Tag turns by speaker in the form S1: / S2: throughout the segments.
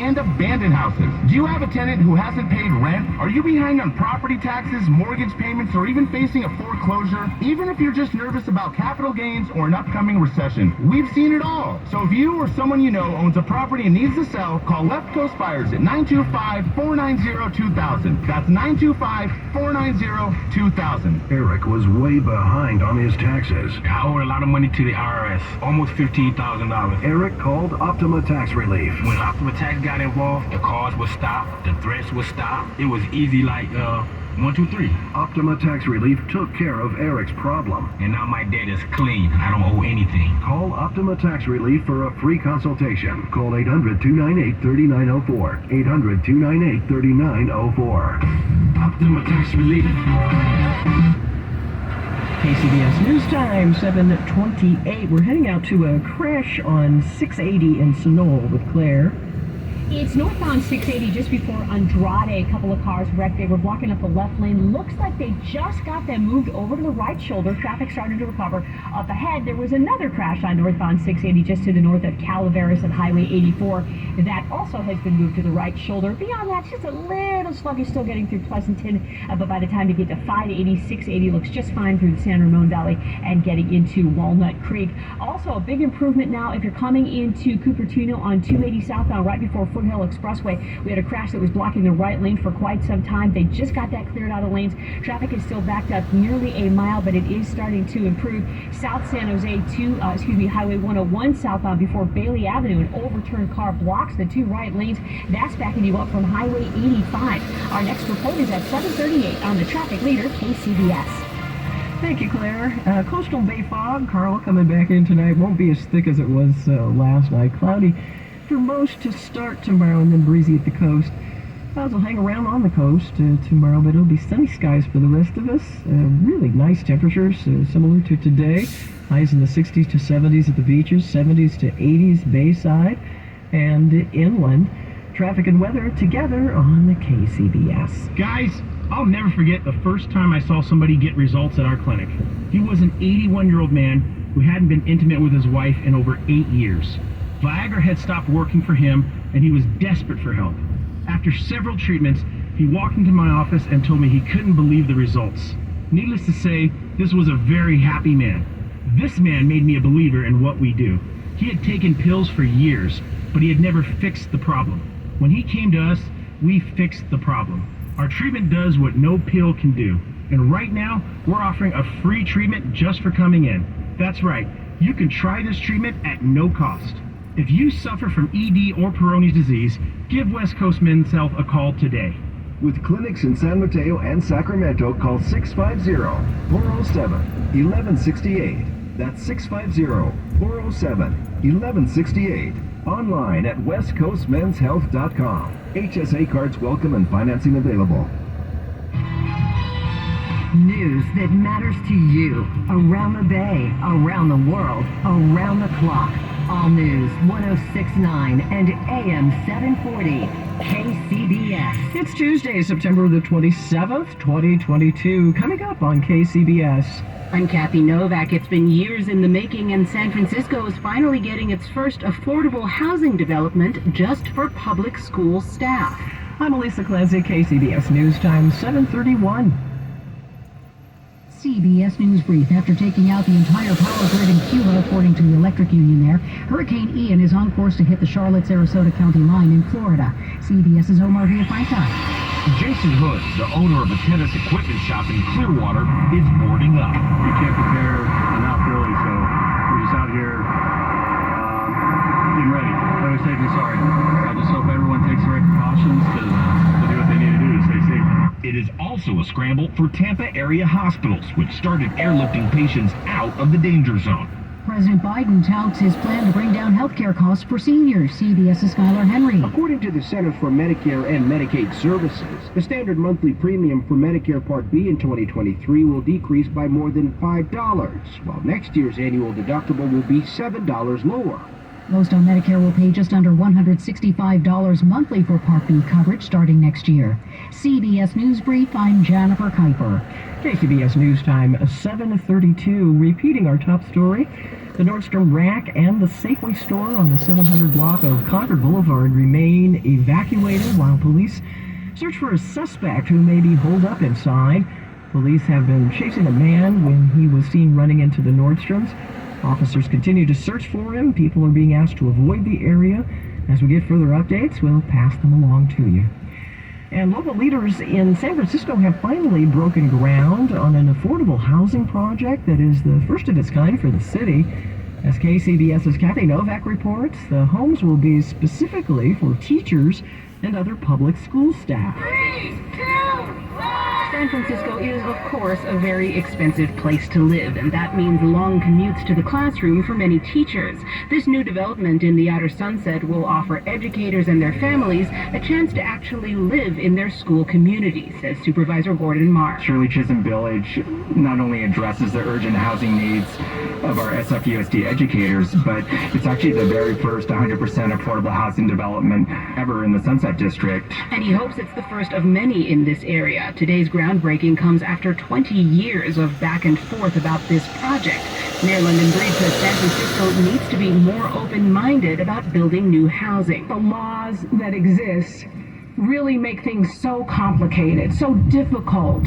S1: and abandoned houses. Do you have a tenant who hasn't paid rent? Are you behind on property taxes, mortgage payments, or even facing a foreclosure? Even if you're just nervous about capital gains or an upcoming recession, we've seen it all. So if you or someone you know owns a property and needs to sell, call Left Coast Buyers at 925-490-2000. That's 925-490-2000.
S2: Eric was way behind on his taxes.
S3: I owed a lot of money to the IRS, almost $15,000.
S2: Eric called Optima Tax Relief.
S3: When Optima Tax got involved, the calls would stop, the threats would stop. It was easy like 1, 2, 3.
S2: Optima Tax Relief took care of Eric's problem.
S3: And now my debt is clean. I don't owe anything.
S2: Call Optima Tax Relief for a free consultation. Call 800-298-3904. 800-298-3904.
S3: Optima Tax Relief.
S4: KCBS News Time, 7:28. We're heading out to a crash on 680 in Sunol with Claire.
S5: It's northbound 680 just before Andrade. A couple of cars wrecked. They were blocking up the left lane. Looks like they just got them moved over to the right shoulder. Traffic started to recover. Up ahead, there was another crash on northbound 680 just to the north of Calaveras at Highway 84. That also has been moved to the right shoulder. Beyond that, just a little sluggish still getting through Pleasanton. But by the time you get to 580, 680 looks just fine through the San Ramon Valley and getting into Walnut Creek. Also, a big improvement now if you're coming into Cupertino on 280 southbound right before Foothill Expressway. We had a crash that was blocking the right lane for quite some time. They just got that cleared out of lanes. Traffic is still backed up nearly a mile, but it is starting to improve. South San Jose Highway 101 southbound before Bailey Avenue. An overturned car blocks the two right lanes. That's backing you up from Highway 85. Our next report is at 7:38 on the traffic leader, KCBS.
S4: Thank you, Claire. Coastal Bay fog, Carl, coming back in tonight. Won't be as thick as it was last night. Cloudy for most to start tomorrow and then breezy at the coast. Clouds will hang around on the coast tomorrow, but it'll be sunny skies for the rest of us. Really nice temperatures, similar to today. Highs in the 60s to 70s at the beaches, 70s to 80s bayside and inland. Traffic and weather together on the KCBS.
S6: Guys, I'll never forget the first time I saw somebody get results at our clinic. He was an 81-year-old man who hadn't been intimate with his wife in over 8 years. Viagra had stopped working for him, and he was desperate for help. After several treatments, he walked into my office and told me he couldn't believe the results. Needless to say, this was a very happy man. This man made me a believer in what we do. He had taken pills for years, but he had never fixed the problem. When he came to us, we fixed the problem. Our treatment does what no pill can do. And right now, we're offering a free treatment just for coming in. That's right, you can try this treatment at no cost. If you suffer from ED or Peyronie's disease, give West Coast Men's Health a call today.
S2: With clinics in San Mateo and Sacramento, call 650-407-1168. That's 650-407-1168. Online at westcoastmenshealth.com. HSA cards welcome and financing available.
S7: News that matters to you. Around the Bay, around the world, around the clock. All News 106.9 and AM 740 KCBS.
S4: It's Tuesday, September the 27th, 2022. Coming up on KCBS.
S5: I'm Kathy Novak. It's been years in the making, and San Francisco is finally getting its first affordable housing development just for public school staff.
S4: I'm Elisa Clancy, KCBS News Time, 7:31.
S8: CBS News Brief. After taking out the entire power grid in Cuba, according to the electric union there, Hurricane Ian is on course to hit the Charlotte-Sarasota County line in Florida. CBS's Omar Villafranca.
S1: Jason Hood, the owner of a tennis equipment shop in Clearwater, is boarding up.
S9: We can't prepare enough, really, so we're just out here getting ready. Play safe and sorry. I just hope everyone takes the right precautions to do what they need to do to stay safe.
S1: It is also a scramble for Tampa area hospitals, which started airlifting patients out of the danger zone.
S8: President Biden touts his plan to bring down health care costs for seniors. CBS's Skylar Henry.
S10: According to the Center for Medicare and Medicaid Services, the standard monthly premium for Medicare Part B in 2023 will decrease by more than $5, while next year's annual deductible will be $7 lower.
S8: Most on Medicare will pay just under $165 monthly for Part B coverage starting next year. CBS News Brief, I'm Jennifer Kuiper.
S4: KCBS News Time, 7:32. Repeating our top story. The Nordstrom Rack and the Safeway store on the 700 block of Concord Boulevard remain evacuated while police search for a suspect who may be holed up inside. Police have been chasing a man when he was seen running into the Nordstroms. Officers continue to search for him. People are being asked to avoid the area. As we get further updates, we'll pass them along to you. And local leaders in San Francisco have finally broken ground on an affordable housing project that is the first of its kind for the city. As KCBS's Kathy Novak reports, the homes will be specifically for teachers and other public school staff.
S11: 3, 2, 1. San Francisco is, of course, a very expensive place to live, and that means long commutes to the classroom for many teachers. This new development in the Outer Sunset will offer educators and their families a chance to actually live in their school community, says Supervisor Gordon Marr.
S12: Shirley Chisholm Village not only addresses the urgent housing needs of our SFUSD educators, but it's actually the very first 100% affordable housing development ever in the Sunset District.
S11: And he hopes it's the first of many in this area. Today's groundbreaking comes after 20 years of back and forth about this project. Mayor London Breed says San Francisco needs to be more open-minded about building new housing.
S13: The laws that exist really make things so complicated, so difficult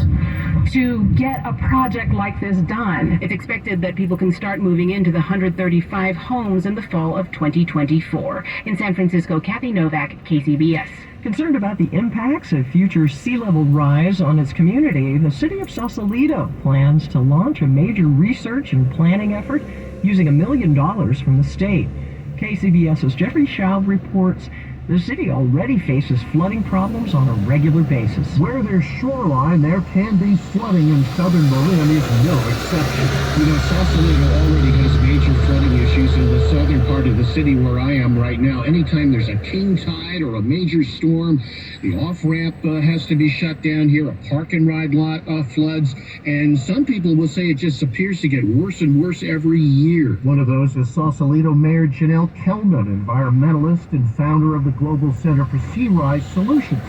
S13: to get a project like this done.
S11: It's expected that people can start moving into the 135 homes in the fall of 2024. In San Francisco, Kathy Novak, KCBS.
S4: Concerned about the impacts of future sea level rise on its community, the city of Sausalito plans to launch a major research and planning effort using $1 million from the state. KCBS's Jeffrey Schaub reports the city already faces flooding problems on a regular basis.
S10: Where there's shoreline, there can be flooding, and southern Marin is no exception.
S14: You know, Sausalito already has major flooding issues in the southern part of the city where I am right now. Anytime there's a king tide or a major storm, the off-ramp has to be shut down here. A park and ride lot floods, and some people will say it just appears to get worse and worse every year.
S10: One of those is Sausalito Mayor Janelle Kelman, environmentalist and founder of the Global Center for Sea Rise Solutions.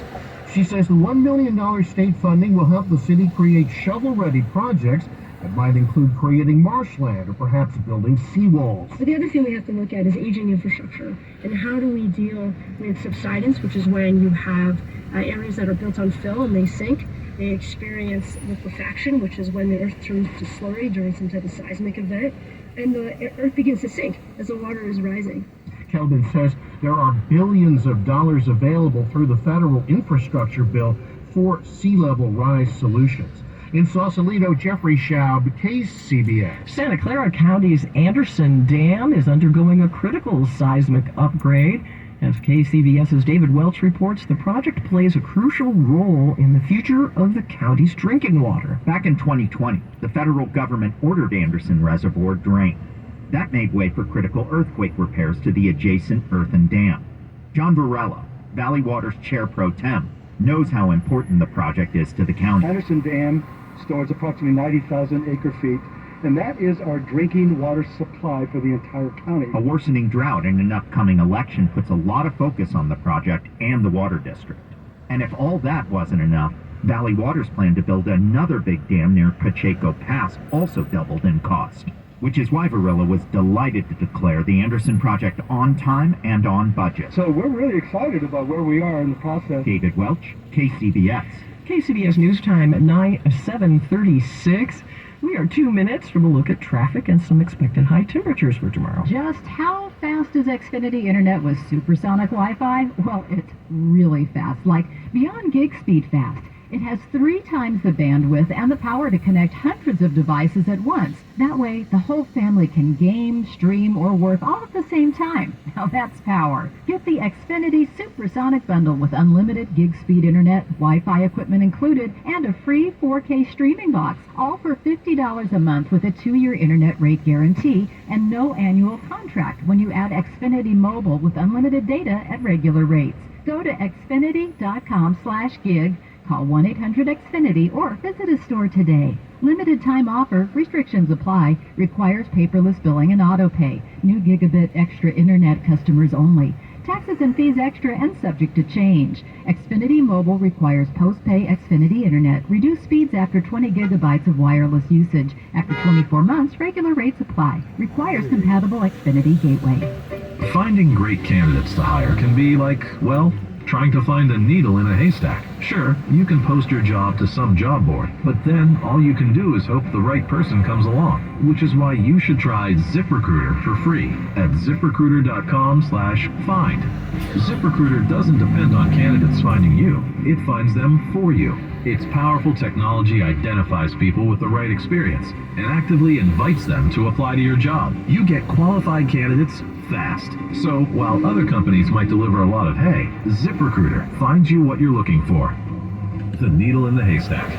S10: She says the $1 million state funding will help the city create shovel-ready projects that might include creating marshland or perhaps building seawalls.
S15: But the other thing we have to look at is aging infrastructure and how do we deal with subsidence, which is when you have areas that are built on fill and they sink. They experience liquefaction, which is when the earth turns to slurry during some type of seismic event, and the earth begins to sink as the water is rising.
S10: Kelvin says there are billions of dollars available through the federal infrastructure bill for sea level rise solutions. In Sausalito, Jeffrey Schaub, KCBS.
S4: Santa Clara County's Anderson Dam is undergoing a critical seismic upgrade. As KCBS's David Welch reports, the project plays a crucial role in the future of the county's drinking water.
S16: Back in 2020, the federal government ordered Anderson Reservoir drained. That made way for critical earthquake repairs to the adjacent earthen dam. John Varela, Valley Water's chair pro tem, knows how important the project is to the county.
S17: Anderson Dam stores approximately 90,000 acre-feet, and that is our drinking water supply for the entire county.
S16: A worsening drought and an upcoming election puts a lot of focus on the project and the water district. And if all that wasn't enough, Valley Water's plan to build another big dam near Pacheco Pass also doubled in cost, which is why Varela was delighted to declare the Anderson project on time and on budget.
S17: So we're really excited about where we are in the process.
S16: David Welch, KCBS.
S4: KCBS News Time at 7:36. We are 2 minutes from a look at traffic and some expected high temperatures for tomorrow.
S8: Just how fast is Xfinity Internet with supersonic Wi-Fi? Well, it's really fast, like beyond gig speed fast. It has 3 times the bandwidth and the power to connect hundreds of devices at once. That way, the whole family can game, stream, or work all at the same time. Now that's power. Get the Xfinity Supersonic Bundle with unlimited gig speed internet, Wi-Fi equipment included, and a free 4K streaming box, all for $50 a month with a 2-year internet rate guarantee and no annual contract when you add Xfinity Mobile with unlimited data at regular rates. Go to xfinity.com/gig. Call 1-800-XFINITY or visit a store today. Limited time offer, restrictions apply, requires paperless billing and auto pay. New gigabit extra internet customers only. Taxes and fees extra and subject to change. Xfinity Mobile requires post-pay Xfinity Internet. Reduced speeds after 20 gigabytes of wireless usage. After 24 months, regular rates apply. Requires compatible Xfinity gateway.
S18: Finding great candidates to hire can be like, well, trying to find a needle in a haystack. Sure, you can post your job to some job board, but then all you can do is hope the right person comes along, which is why you should try ZipRecruiter for free at ZipRecruiter.com/find. ZipRecruiter doesn't depend on candidates finding you, it finds them for you. Its powerful technology identifies people with the right experience and actively invites them to apply to your job. You get qualified candidates fast. So while other companies might deliver a lot of hay, ZipRecruiter finds you what you're looking for. The needle in the haystack.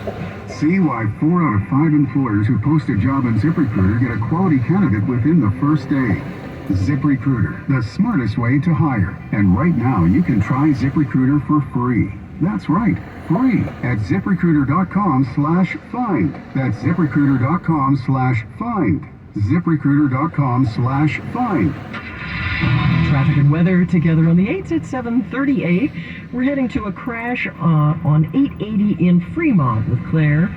S19: See why 4 out of 5 employers who post a job on ZipRecruiter get a quality candidate within the first day. ZipRecruiter, the smartest way to hire. And right now you can try ZipRecruiter for free. That's right, free at ZipRecruiter.com/find. That's ZipRecruiter.com/find. ZipRecruiter.com/find.
S4: Traffic and weather together on the 8s at 7:38. We're heading to a crash on 880 in Fremont with Claire.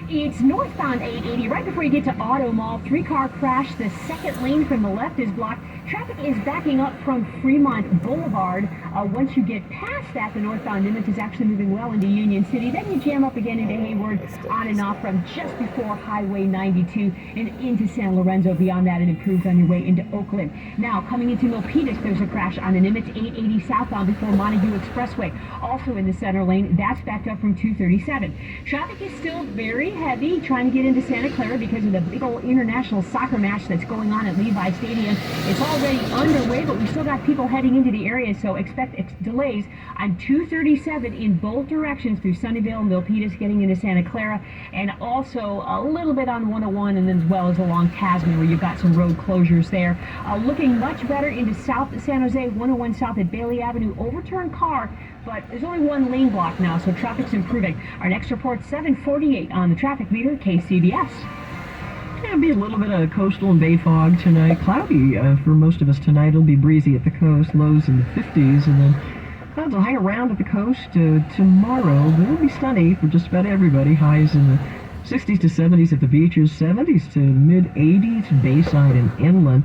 S5: It's northbound 880, right before you get to Auto Mall. 3-car crash. The second lane from the left is blocked. Traffic is backing up from Fremont Boulevard. Once you get past that, the northbound limit is actually moving well into Union City. Then you jam up again into Hayward, on and off from just before Highway 92 and into San Lorenzo. Beyond that, it improves on your way into Oakland. Now, coming into Milpitas, there's a crash on the Nimitz 880 southbound before Montague Expressway. Also in the center lane, that's backed up from 237. Traffic is still very heavy trying to get into Santa Clara because of the big old international soccer match that's going on at Levi Stadium. It's already underway, but we still got people heading into the area, so expect delays on 237 in both directions through Sunnyvale and Milpitas getting into Santa Clara, and also a little bit on 101 and then as well as along Tasman where you've got some road closures there. Looking much better into South San Jose, 101 south at Bailey Avenue. Overturned car, but there's only one lane block now, so traffic's improving. Our next report, 7:48 on the traffic meter, KCBS.
S4: It'll be a little bit of coastal and bay fog tonight. Cloudy for most of us tonight. It'll be breezy at the coast, lows in the 50s, and then clouds will hang around at the coast tomorrow. But it'll be sunny for just about everybody. Highs in the 60s to 70s at the beaches, 70s to mid-80s Bayside and inland.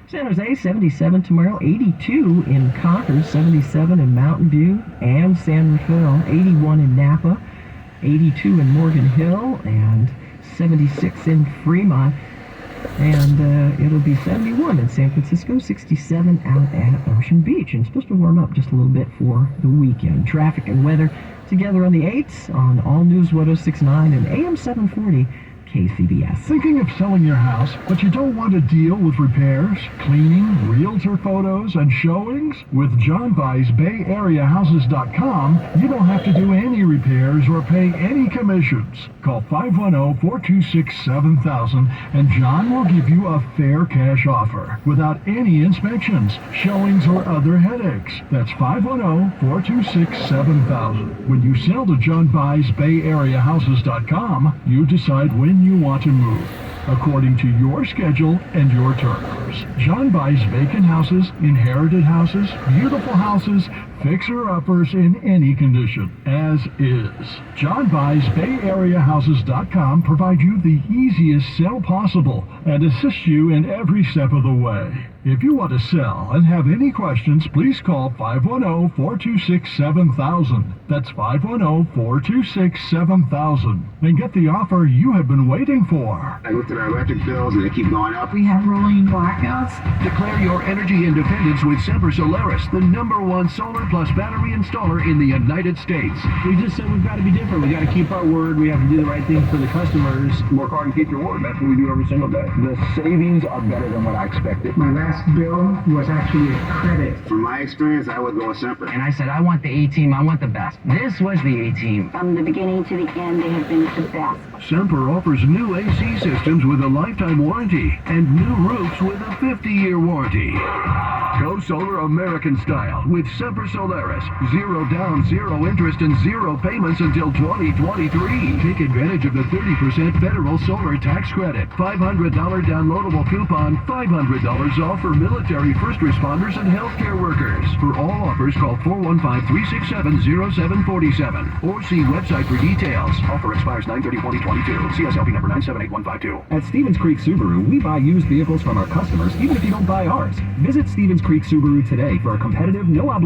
S4: San Jose, 77 tomorrow, 82 in Concord, 77 in Mountain View and San Rafael, 81 in Napa, 82 in Morgan Hill, and 76 in Fremont, and it'll be 71 in San Francisco, 67 out at Ocean Beach, and it's supposed to warm up just a little bit for the weekend. Traffic and weather together on the 8s on All News 106.9 and AM 740 KCBS.
S20: Thinking of selling your house, but you don't want to deal with repairs, cleaning, realtor photos, and showings? With John Buys BayAreaHouses.com, you don't have to do any repairs or pay any commissions. Call 510-426-7000 and John will give you a fair cash offer without any inspections, showings, or other headaches. That's 510-426-7000. When you sell to John Buys BayAreaHouses.com, you decide when you want to move, according to your schedule and your terms. John buys vacant houses, inherited houses, beautiful houses, fixer-uppers in any condition, as is. John Buys BayAreaHouses.com provide you the easiest sale possible and assist you in every step of the way. If you want to sell and have any questions, please call 510-426-7000. That's 510-426-7000 and get the offer you have been waiting for.
S21: I looked at our electric bills and they keep going up.
S2: We have rolling blackouts. Declare your energy independence with Semper Solaris, the #1 solar plus battery installer in the United States.
S6: We just said we've got to be different. We got to keep our word. We have to do the right thing for the customers.
S21: Work hard and keep your word. That's what we do every single day.
S10: The savings are better than what I expected.
S22: My last bill was actually a credit.
S21: From my experience, I would go with Semper.
S23: And I said, I want the A-Team. I want the best. This was the A-Team.
S24: From the beginning to the end, they have been the best.
S2: Semper offers new AC systems with a lifetime warranty and new roofs with a 50-year warranty. Go solar American style with Semper Solaris. 0 down, 0 interest, and 0 payments until 2023. Take advantage of the 30% federal solar tax credit. $500 downloadable coupon. $500 off for military, first responders, and healthcare workers. For all offers, call 415-367-0747 or see website for details. Offer expires 9/30/2022. CSLB number 978152.
S1: At Stevens Creek Subaru, we buy used vehicles from our customers, even if you don't buy ours. Visit Stevens Creek Subaru today for a competitive, no obligation